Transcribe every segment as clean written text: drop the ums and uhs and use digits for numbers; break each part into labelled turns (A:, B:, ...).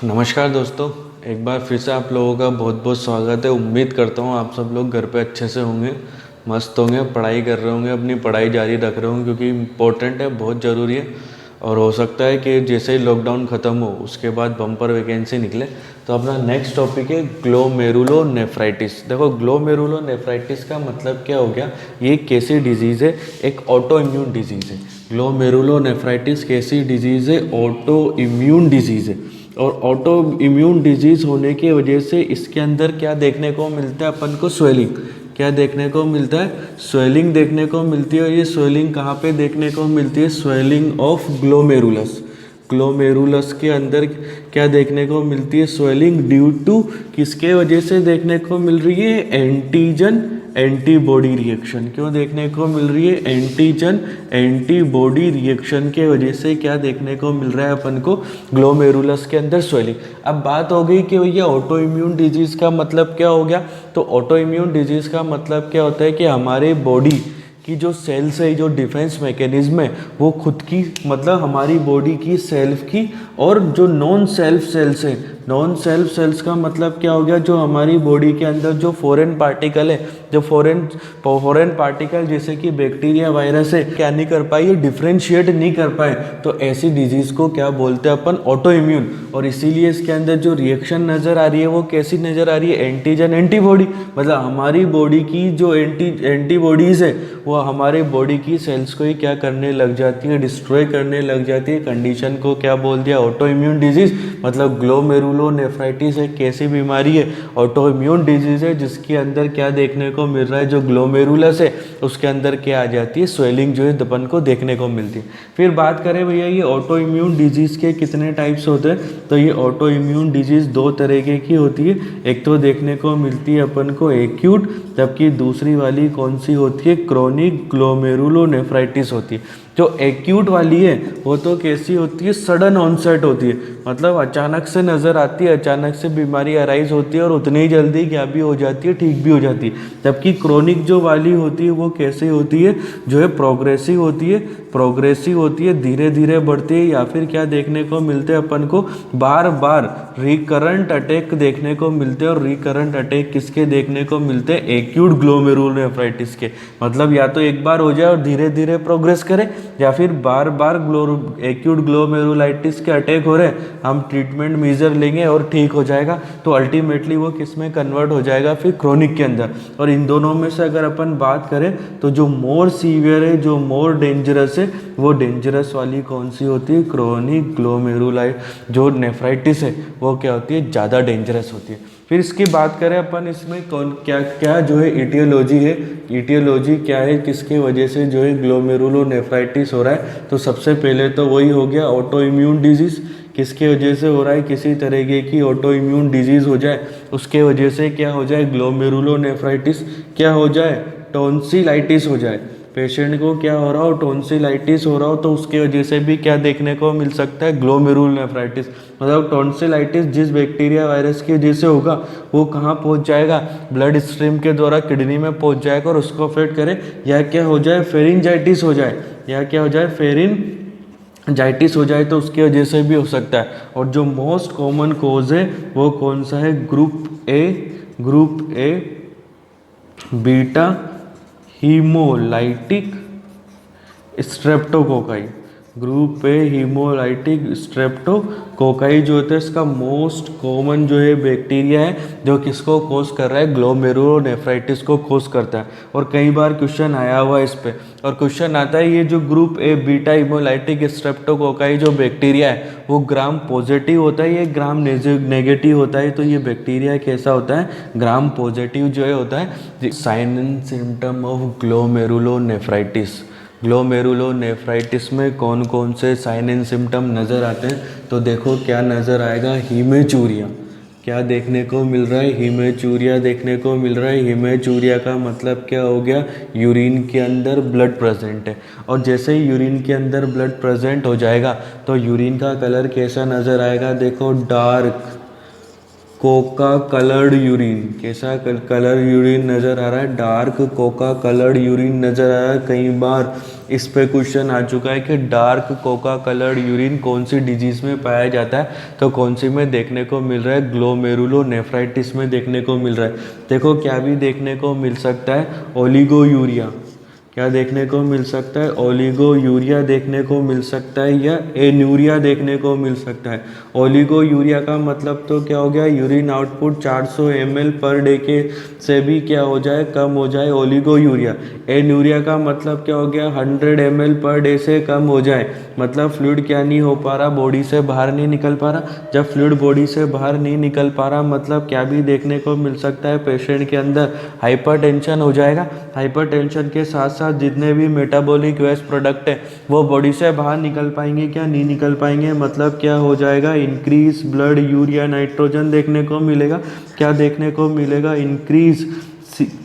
A: नमस्कार दोस्तों। एक बार फिर से आप लोगों का बहुत बहुत स्वागत है। उम्मीद करता हूँ आप सब लोग घर पे अच्छे से होंगे, मस्त होंगे, पढ़ाई कर रहे होंगे, अपनी पढ़ाई जारी रख रहे होंगे क्योंकि इम्पोर्टेंट है, बहुत ज़रूरी है। और हो सकता है कि जैसे ही लॉकडाउन ख़त्म हो उसके बाद बम्पर वैकेंसी निकले। तो अपना नेक्स्ट टॉपिक है ग्लोमेरुलोनेफ्राइटिस। देखो, ग्लोमेरुलोनेफ्राइटिस का मतलब क्या हो गया? ये एक कैसी डिजीज़ है? एक ऑटो इम्यून डिजीज़ है। ग्लोमेरुलोनेफ्राइटिस कैसी डिजीज़ है? ऑटो इम्यून डिजीज़ है। और ऑटो इम्यून डिजीज़ होने की वजह से इसके अंदर क्या देखने को मिलता है अपन को? स्वेलिंग। क्या देखने को मिलता है? स्वेलिंग देखने को मिलती है। और ये स्वेलिंग कहाँ पे देखने को मिलती है? Swelling of glomerulus. ग्लोमेरुलस के अंदर क्या देखने को मिलती है? स्वेलिंग ड्यू टू किसके वजह से देखने को मिल रही है? Antigen antibody reaction. क्यों देखने को मिल रही है? एंटीजन एंटीबॉडी रिएक्शन के वजह से क्या देखने को मिल रहा है अपन को? ग्लोमेरुलस के अंदर स्वेलिंग। अब बात हो गई कि भैया ऑटो इम्यून डिजीज़ का मतलब क्या हो गया? तो ऑटो इम्यून डिजीज़ का मतलब क्या होता है कि हमारे बॉडी की जो सेल्स है, जो डिफेंस मैकेनिज्म है, वो खुद की मतलब हमारी बॉडी की सेल्फ की, और जो नॉन सेल्फ सेल्स है, नॉन सेल्फ सेल्स का मतलब क्या हो गया? जो हमारी बॉडी के अंदर जो फॉरेन पार्टिकल है, जो फॉरेन पार्टिकल जैसे कि बैक्टीरिया, वायरस है, क्या नहीं कर पाए? ये डिफ्रेंशिएट नहीं कर पाए। तो ऐसी डिजीज़ को क्या बोलते हैं अपन? Auto immune. और इसीलिए इसके अंदर जो रिएक्शन नज़र आ रही है वो कैसी नज़र आ रही है? Antigen antibody. मतलब हमारी बॉडी की जो एंटीबॉडीज़ है वो हमारे बॉडी की सेल्स को ही क्या करने लग जाती है? डिस्ट्रॉय करने लग जाती है। कंडीशन को क्या बोल दिया? Auto immune disease. मतलब ग्लोमेरुलोनेफ्राइटिस एक कैसी बीमारी है? ऑटो इम्यून डिजीज़ है, जिसके अंदर क्या देखने को मिल रहा है? जो ग्लोमेरुलस है उसके अंदर क्या आ जाती है? स्वेलिंग जो है अपन को देखने को मिलती है। फिर बात करें भैया ये ऑटो इम्यून डिजीज़ के कितने टाइप्स होते हैं? तो ये ऑटो इम्यून डिजीज़ दो तरीके की होती है। एक तो देखने को मिलती है अपन को एक्यूट, जबकि दूसरी वाली कौन सी होती है? क्रोनिक ग्लोमेरुलोनेफ्राइटिस होती है। जो एक्यूट वाली है वो तो कैसी होती है? सडन ऑनसेट होती है। मतलब अचानक से नज़र आती है, अचानक से बीमारी अराइज होती है और उतनी ही जल्दी क्या भी हो जाती है? ठीक भी हो जाती है। जबकि क्रोनिक जो वाली होती है वो कैसे होती है? जो है प्रोग्रेसिव होती है। प्रोग्रेसिव होती है, धीरे धीरे बढ़ती है। या फिर क्या देखने को मिलते हैं अपन को? बार बार रिकरेंट अटैक देखने को मिलते हैं। और रिकरेंट अटैक किसके देखने को मिलते हैं? एक्यूट ग्लोमेरुलोनेफ्राइटिस के। मतलब या तो एक बार हो जाए और धीरे धीरे प्रोग्रेस करे, या फिर बार बार एक्यूट ग्लोमेरुलाइटिस के अटैक हो रहे हैं, हम ट्रीटमेंट मेजर लेंगे और ठीक हो जाएगा। तो अल्टीमेटली वो किस में कन्वर्ट हो जाएगा? फिर क्रोनिक के अंदर। और इन दोनों में से अगर अपन बात करें तो जो मोर सीवियर है, जो मोर डेंजरस है, वो डेंजरस वाली कौन सी होती है? क्रोनिक ग्लोमेरुलाइट जो नेफ्राइटिस है वो क्या होती है? ज़्यादा डेंजरस होती है। फिर इसकी बात करें अपन, इसमें कौन क्या क्या जो है इटियोलॉजी है, इटियोलॉजी क्या है, किसके वजह से जो है ग्लोमेरुलोनेफ्राइटिस हो रहा है? तो सबसे पहले तो वही हो गया ऑटो इम्यून डिजीज़। किसके वजह से हो रहा है? किसी तरीके की ऑटो इम्यून डिजीज़ हो जाए उसके वजह से क्या हो जाए? ग्लोमेरुलोनेफ्राइटिस। क्या हो जाए? टॉन्सिलाइटिस हो जाए। पेशेंट को क्या हो रहा हो? टॉन्सिलाइटिस हो रहा हो, तो उसके वजह से भी क्या देखने को मिल सकता है? ग्लोमेरुलोनेफ्राइटिस। मतलब टॉन्सिलाइटिस जिस बैक्टीरिया वायरस की वजह से होगा वो कहाँ पहुँच जाएगा? ब्लड स्ट्रीम के द्वारा किडनी में पहुँच जाएगा और उसको अफेक्ट करे। या क्या हो जाए? फेरिंजाइटिस हो जाए। या क्या हो जाए? फेरिंजाइटिस हो जाए, तो उसकी वजह से भी हो सकता है। और जो मोस्ट कॉमन कोज है वो कौन सा है? Group A beta haemolytic streptococci. Group A haemolytic streptococci जो होता है, इसका मोस्ट कॉमन जो है बैक्टीरिया है जो किसको कोज कर रहा है? ग्लोमेरुलोनेफ्राइटिस को कोज करता है। और कई बार क्वेश्चन आया हुआ है इस पे, और क्वेश्चन आता है ये जो group A beta haemolytic streptococci जो बैक्टीरिया है वो ग्राम पॉजिटिव होता है, ये ग्राम नेगेटिव होता है? तो ये बैक्टीरिया कैसा होता है? ग्राम पॉजिटिव जो है होता है। Sign and symptom of glomerulonephritis. Glomerulonephritis में कौन कौन से साइन एंड सिम्टम नज़र आते हैं? तो देखो क्या नज़र आएगा? हीमेचूरिया। क्या देखने को मिल रहा है? हीमेचूरिया देखने को मिल रहा है। हीमेचूरिया का मतलब क्या हो गया? यूरिन के अंदर ब्लड प्रेजेंट है। और जैसे ही यूरिन के अंदर ब्लड प्रेजेंट हो जाएगा तो यूरिन का कलर कैसा नज़र आएगा? देखो, डार्क कोका कलर्ड यूरिन। कैसा कलर यूरिन नज़र आ रहा है? डार्क कोका कलर्ड यूरिन नज़र आ रहा है। कई बार इस पे क्वेश्चन आ चुका है कि डार्क कोका कलर्ड यूरिन कौन सी डिजीज़ में पाया जाता है, तो कौन सी में देखने को मिल रहा है, ग्लोमेरुलोनेफ्राइटिस में देखने को मिल रहा है। देखो क्या भी देखने को मिल सकता है, ओलिगोयूरिया, क्या देखने को मिल सकता है, ओलिगोयूरिया देखने को मिल सकता है, या एन्यूरिया देखने को मिल सकता है। ओलिगोयूरिया का मतलब तो क्या हो गया, urine output 400 ml per day के से भी क्या हो जाए, कम हो जाए, ओलिगोयूरिया। एन्यूरिया का मतलब क्या हो गया, 100 ml पर डे से कम हो जाए, मतलब फ्लूइड क्या नहीं हो पा रहा, बॉडी से बाहर नहीं निकल पा रहा। जब फ्लूइड बॉडी से बाहर नहीं निकल पा रहा, मतलब क्या भी देखने को मिल सकता है, पेशेंट के अंदर हाइपरटेंशन हो जाएगा। हाइपरटेंशन के साथ साथ जितने भी मेटाबॉलिक वेस्ट प्रोडक्ट है वो बॉडी से बाहर निकल पाएंगे, क्या नहीं निकल पाएंगे, मतलब क्या हो जाएगा, इंक्रीज ब्लड यूरिया नाइट्रोजन देखने को मिलेगा। क्या देखने को मिलेगा, इंक्रीज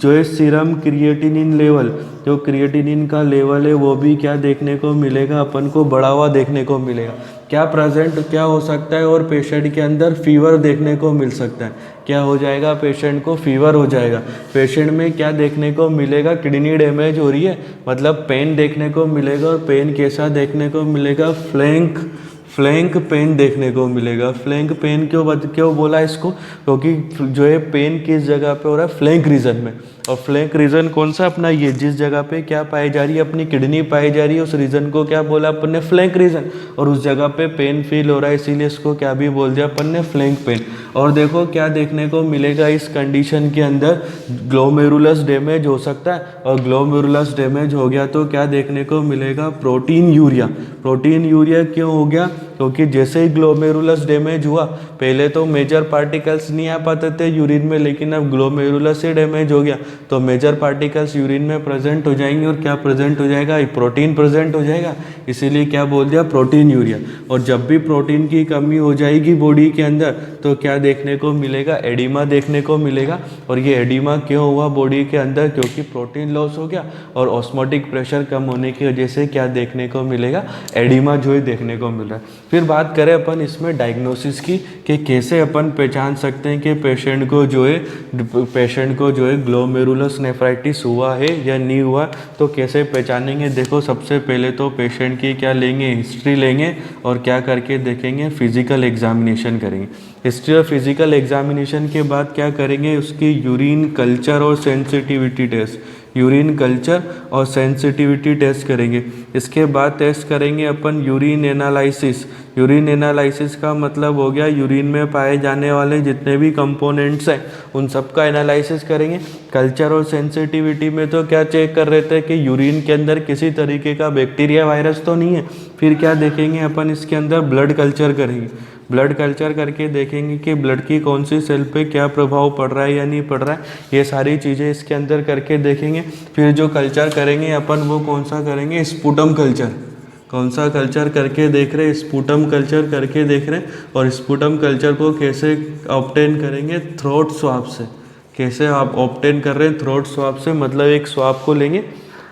A: जो है सीरम क्रिएटिनिन लेवल, जो क्रिएटिनिन का लेवल है वो भी क्या देखने को मिलेगा, अपन को बढ़ा हुआ देखने को मिलेगा। क्या प्रेजेंट क्या हो सकता है, और पेशेंट के अंदर फीवर देखने को मिल सकता है। क्या हो जाएगा, पेशेंट को फीवर हो जाएगा। पेशेंट में क्या देखने को मिलेगा, किडनी डैमेज हो रही है, मतलब पेन देखने को मिलेगा। और पेन कैसा देखने को मिलेगा, फ्लैंक पेन देखने को मिलेगा। फ्लैंक पेन क्यों बोला इसको, क्योंकि जो है पेन किस जगह पे हो रहा है, फ्लैंक रीजन में। और फ्लैंक रीजन कौन सा, अपना ये जिस जगह पे क्या पाई जा रही है, अपनी किडनी पाई जा रही है, उस रीजन को क्या बोला अपन ने, फ्लैंक रीजन। और उस जगह पे पेन फील हो रहा है, इसीलिए इसको क्या भी बोल दिया अपन ने, फ्लैंक पेन। और देखो क्या देखने को मिलेगा इस कंडीशन के अंदर, ग्लोमेरुलस डैमेज हो सकता है, और ग्लोमेरुलस डैमेज हो गया तो क्या देखने को मिलेगा, प्रोटीन यूरिया। प्रोटीन यूरिया क्यों हो गया, क्योंकि जैसे ही ग्लोमेरुलस डैमेज हुआ, पहले तो मेजर पार्टिकल्स नहीं आ पाते थे यूरिन में, लेकिन अब ग्लोमेरुलस से डैमेज हो गया तो मेजर पार्टिकल्स यूरिन में प्रेजेंट हो जाएंगे। और क्या प्रेजेंट हो जाएगा, प्रोटीन प्रेजेंट हो जाएगा, इसीलिए क्या बोल दिया, प्रोटीन यूरिया। और जब भी प्रोटीन की कमी हो जाएगी बॉडी के अंदर तो क्या देखने को मिलेगा, एडिमा देखने को मिलेगा। और ये एडिमा क्यों हुआ बॉडी के अंदर, क्योंकि प्रोटीन लॉस हो गया और ऑस्मोटिक प्रेशर कम होने की वजह से क्या देखने को मिलेगा, एडिमा जो है देखने को मिल रहा है। फिर बात करें अपन इसमें डायग्नोसिस की, कि कैसे अपन पहचान सकते हैं कि पेशेंट को जो है ग्लोमेरुलस नेफ्राइटिस हुआ है या नहीं हुआ, तो कैसे पहचानेंगे। देखो सबसे पहले तो पेशेंट की क्या लेंगे, हिस्ट्री लेंगे, और क्या करके देखेंगे, फिजिकल एग्जामिनेशन करेंगे। हिस्ट्री और फिजिकल एग्जामिनेशन के बाद क्या करेंगे, उसकी यूरिन कल्चर और सेंसिटिविटी टेस्ट, यूरिन कल्चर और सेंसिटिविटी टेस्ट करेंगे। इसके बाद टेस्ट करेंगे अपन यूरिन एनालिसिस। यूरिन एनालिसिस का मतलब हो गया, यूरिन में पाए जाने वाले जितने भी कंपोनेंट्स हैं उन सब का एनालिसिस करेंगे। कल्चर और सेंसिटिविटी में तो क्या चेक कर रहे थे कि यूरिन के अंदर किसी तरीके का बैक्टीरिया वायरस तो नहीं है। फिर क्या देखेंगे अपन, इसके अंदर ब्लड कल्चर करेंगे। ब्लड कल्चर करके देखेंगे कि ब्लड की कौन सी सेल पे क्या प्रभाव पड़ रहा है या नहीं पड़ रहा है, ये सारी चीज़ें इसके अंदर करके देखेंगे। फिर जो कल्चर करेंगे अपन वो कौन सा करेंगे, स्पूटम कल्चर। कौन सा कल्चर करके देख रहे हैं, स्पूटम कल्चर करके देख रहे हैं। और स्पूटम कल्चर को कैसे ऑब्टेन करेंगे, थ्रोट स्वाब से। कैसे आप ऑब्टेन कर रहे हैं, थ्रोट स्वाब से, मतलब एक स्वाब को लेंगे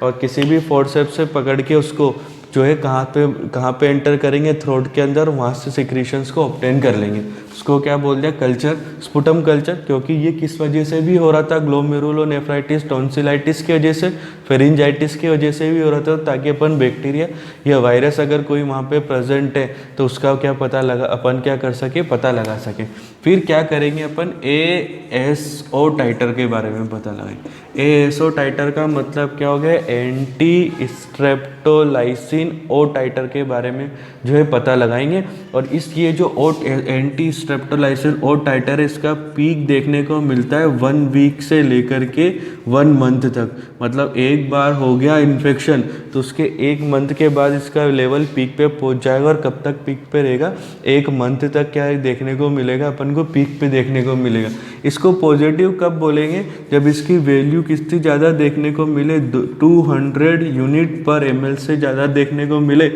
A: और किसी भी फोर्सेप्स से पकड़ के उसको जो है कहाँ पे एंटर करेंगे, थ्रोट के अंदर, वहाँ से सिक्रीशंस को ऑब्टेन कर लेंगे। उसको क्या बोल दिया, कल्चर, स्पूटम कल्चर। क्योंकि ये किस वजह से भी हो रहा था, ग्लोमेरुलोनेफ्राइटिस, टॉन्सिलाइटिस की वजह से, फेरिंजाइटिस की वजह से भी हो रहा था, ताकि अपन बैक्टीरिया या वायरस अगर कोई वहाँ पे प्रेजेंट है तो उसका क्या पता लगा, अपन क्या कर सके, पता लगा सके। फिर क्या करेंगे अपन, ASO टाइटर के बारे में पता लगाएंगे। ASO टाइटर का मतलब क्या हो गया, एंटी स्ट्रेप्टोलाइसिन ओ टाइटर के बारे में जो है पता लगाएंगे। और ये जो एंटी स्ट्रेप्टोलाइसिन ओ टाइटर है, इसका पीक देखने को मिलता है 1 वीक से लेकर के 1 मंथ तक। मतलब एक बार हो गया इन्फेक्शन तो उसके 1 मंथ के बाद इसका लेवल पीक पे पहुंच जाएगा। और कब तक पीक पे रहेगा, 1 मंथ तक क्या देखने को मिलेगा, अपन को पीक पे देखने को मिलेगा। इसको पॉजिटिव कब बोलेंगे, जब इसकी वैल्यू कितनी ज़्यादा देखने को मिले, 200 यूनिट पर ml से ज़्यादा देखने को मिले,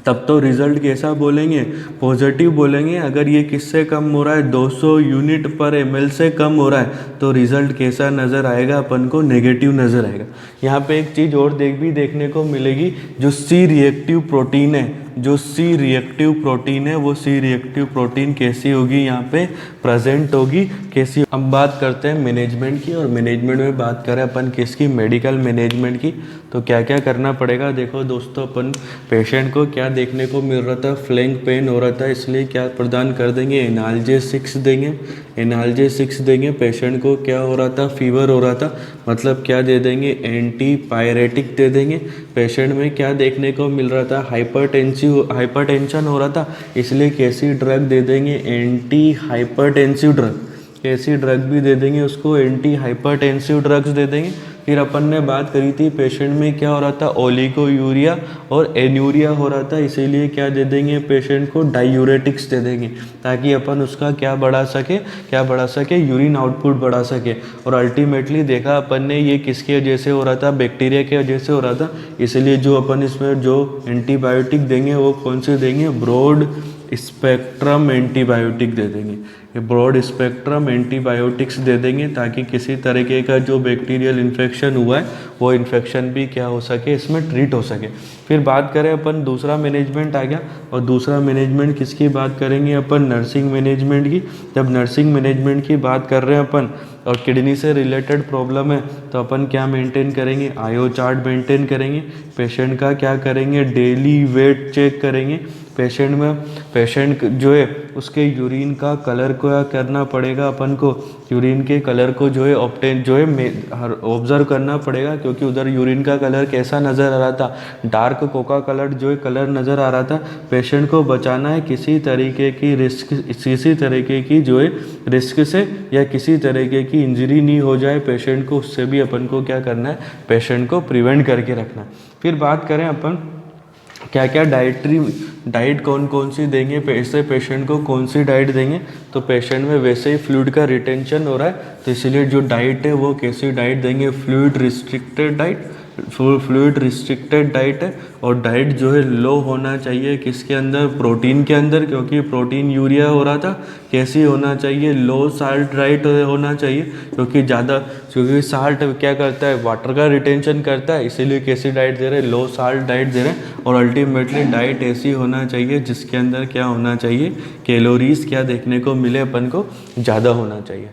A: तब तो रिजल्ट कैसा बोलेंगे, पॉजिटिव बोलेंगे। अगर ये किससे कम हो रहा है, 200 यूनिट पर ml से कम हो रहा है, तो रिजल्ट कैसा नज़र आएगा, अपन को नेगेटिव नज़र आएगा। यहाँ पे एक चीज़ और देखने को मिलेगी, जो C रिएक्टिव प्रोटीन है जो सी रिएक्टिव प्रोटीन है वो सी रिएक्टिव प्रोटीन कैसी होगी यहाँ पे प्रेजेंट होगी, कैसी। अब बात करते हैं मैनेजमेंट की, और मैनेजमेंट में बात करें अपन किसकी, मेडिकल मैनेजमेंट की। तो क्या क्या करना पड़ेगा, देखो दोस्तों, अपन पेशेंट को क्या देखने को मिल रहा था, फ्लैंक पेन हो रहा था, इसलिए क्या प्रदान कर देंगे, एनाल्जेसिक्स देंगे। एनाल्जेसिक्स देंगे। पेशेंट को क्या हो रहा था, फीवर हो रहा था, मतलब क्या दे देंगे, एंटी पायरेटिक दे देंगे। पेशेंट में क्या देखने को मिल रहा था, हाइपरटेंशन हो रहा था, इसलिए कैसी ड्रग दे देंगे, एंटी हाइपरटेंसिव ड्रग। कैसी ड्रग भी दे देंगे उसको, एंटी हाइपरटेंसिव ड्रग्स दे देंगे। फिर अपन ने बात करी थी पेशेंट में क्या हो रहा था, ओलिगोयूरिया और एन्यूरिया हो रहा था, इसीलिए क्या दे देंगे, पेशेंट को डायूरेटिक्स दे देंगे, ताकि अपन उसका क्या बढ़ा सके, यूरिन आउटपुट बढ़ा सके। और अल्टीमेटली देखा अपन ने ये किसकी वजह से हो रहा था, बैक्टीरिया की वजह से हो रहा था, इसलिए जो अपन इसमें जो एंटीबायोटिक देंगे वो कौन से देंगे, ब्रॉड स्पेक्ट्रम एंटीबायोटिक दे देंगे। ये ब्रॉड स्पेक्ट्रम एंटीबायोटिक्स दे देंगे, ताकि किसी तरीके का जो बैक्टीरियल इन्फेक्शन हुआ है वो इन्फेक्शन भी क्या हो सके, इसमें ट्रीट हो सके। फिर बात करें अपन, दूसरा मैनेजमेंट आ गया, और दूसरा मैनेजमेंट किसकी बात करेंगे अपन, नर्सिंग मैनेजमेंट की। जब नर्सिंग मैनेजमेंट की बात कर रहे हैं अपन, और किडनी से रिलेटेड प्रॉब्लम है, तो अपन क्या मेंटेन करेंगे, आयो चार्ट मेंटेन करेंगे। पेशेंट का क्या करेंगे, डेली वेट चेक करेंगे। पेशेंट जो है उसके यूरिन का कलर को क्या करना पड़ेगा अपन को, यूरिन के कलर को जो है ऑब्जर्व करना पड़ेगा, क्योंकि उधर यूरिन का कलर कैसा नज़र आ रहा था, डार्क कोका कलर जो है कलर नज़र आ रहा था। पेशेंट को बचाना है किसी तरीके की रिस्क से, या किसी तरीके की इंजरी नहीं हो जाए पेशेंट को, उससे भी अपन को क्या करना है, पेशेंट को प्रिवेंट करके रखना है। फिर बात करें अपन क्या क्या डाइट कौन कौन सी देंगे, ऐसे पेशेंट को कौन सी डाइट देंगे। तो पेशेंट में वैसे ही फ्लूइड का रिटेंशन हो रहा है, तो इसलिए जो डाइट है वो कैसी डाइट देंगे, फ्लूइड रिस्ट्रिक्टेड डाइट है। और डाइट जो है लो होना चाहिए, किसके अंदर, प्रोटीन के अंदर, क्योंकि प्रोटीन यूरिया हो रहा था। कैसी होना चाहिए, लो साल्ट डाइट होना चाहिए, क्योंकि साल्ट क्या करता है, वाटर का रिटेंशन करता है, इसीलिए कैसी डाइट दे रहे हैं, लो साल्ट डाइट दे रहे हैं। और अल्टीमेटली डाइट ऐसी होना चाहिए जिसके अंदर क्या होना चाहिए, कैलोरीज क्या देखने को मिले अपन को, ज़्यादा होना चाहिए।